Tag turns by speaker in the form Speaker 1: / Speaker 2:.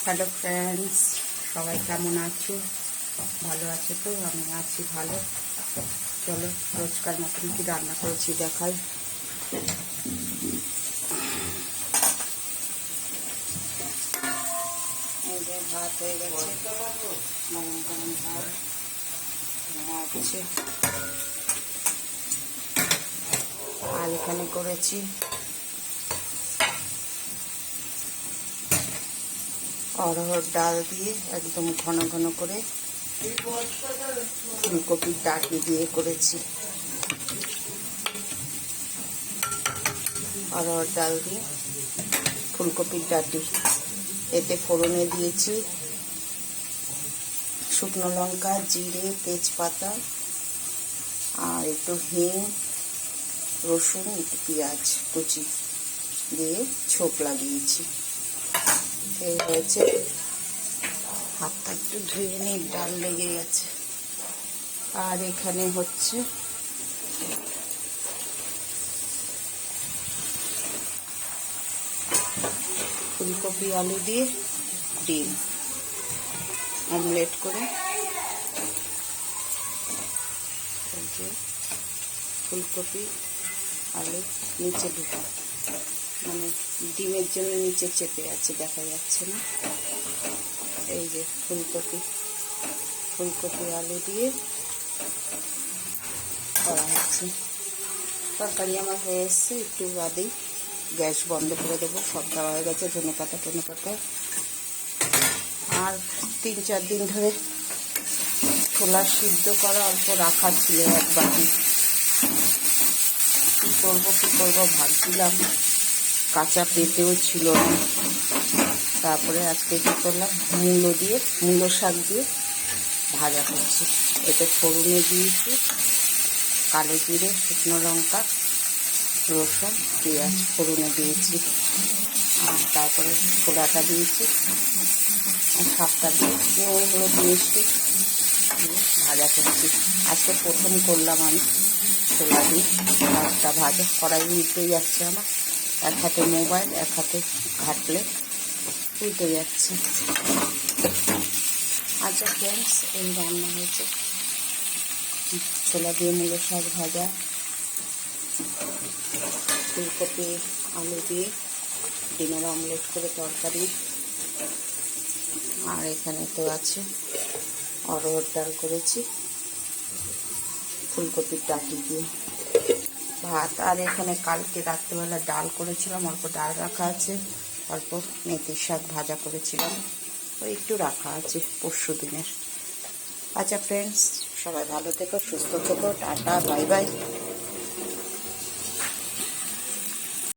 Speaker 1: Hello friends, সবাই কেমন আছো? ভালো আছো তো? আমি আছি ভালো। চলো রোজকার মতন কি রান্না করেছি দেখাই। এই যে ভাত হয়ে গেছে, গরম গরম ভাত হচ্ছে। আর এখানে করেছি অরহর ডাল দিয়ে একদম ঘন ঘন করে ফুলকপির ডাঁটি দিয়ে করেছি। অরহর ডাল দিয়ে ফুলকপির ডাঁটি, এতে ফোড়নে দিয়েছি শুকনো লঙ্কা, জিরে, তেজপাতা আর একটু হিং, রসুন, একটু পেঁয়াজ কুচি দিয়ে ছোপ লাগিয়েছি। এই হয়েছে, হাতটা একটু ধুয়ে নিই, ডাল লেগে গেছে। আর এখানে হচ্ছে ফুলকপি আলু দিয়ে ডিম অমলেট করে, ফুলকপি আলু নিচে ঢুকা, মানে ডিমের জন্য নিচে চেপে আছে, দেখা যাচ্ছে না। এই যে ফুলকপি আলু দিয়ে করা হচ্ছে। তরকারি আমার হয়ে এসছে, একটু বাদেই গ্যাস বন্ধ করে দেবো। সব দেওয়া হয়ে গেছে, ধনেপাতা আর 3-4 দিন ধরে ছোলা সিদ্ধ করা অল্প রাখা ছিল এক বাটি। কী করবো ভাবছিলাম, কাঁচা পেঁপেও ছিল না। তারপরে আজকে কী করলাম, মূলো শাক দিয়ে ভাজা করছি। এতে ফোড়নে দিয়েছি কালো জিরে, শুকনো লঙ্কা, রসুন, পেঁয়াজ ফোড়নে দিয়েছি। আর তারপরে ছোলাটা দিয়েছি আর শাকটা দিয়ে নুন মিষ্টি দিয়ে ভাজা করছি। আজকে প্রথম করলাম আমি ছোলা দিয়ে শাকটা ভাজা। কড়াই উল্টে যাচ্ছে আমার, এক হাতে মোবাইল, এক হাতে ঘাটলে উল্টে যাচ্ছে। আচ্ছা ফ্রেন্ডস, এই রান্না হয়েছে ছোলা দিয়ে মূলো শাক ভাজা, ফুলকপি আলু দিয়ে ডিমের অমলেট করে তরকারি, আর এখানে তো আছে অরহর ডাল করেছি ফুলকপির ডাঁটি দিয়ে ভাত। আর এখানে কালকে রাত্রেবেলা ডাল করেছিলাম, অল্প ডাল রাখা আছে, অল্প মেথির শাক ভাজা করেছিলাম, ওই একটু রাখা আছে পরশু দিনের। আচ্ছা ফ্রেন্ডস, সবাই ভালো থেকো, সুস্থ থেকো, টাটা, বাই বাই।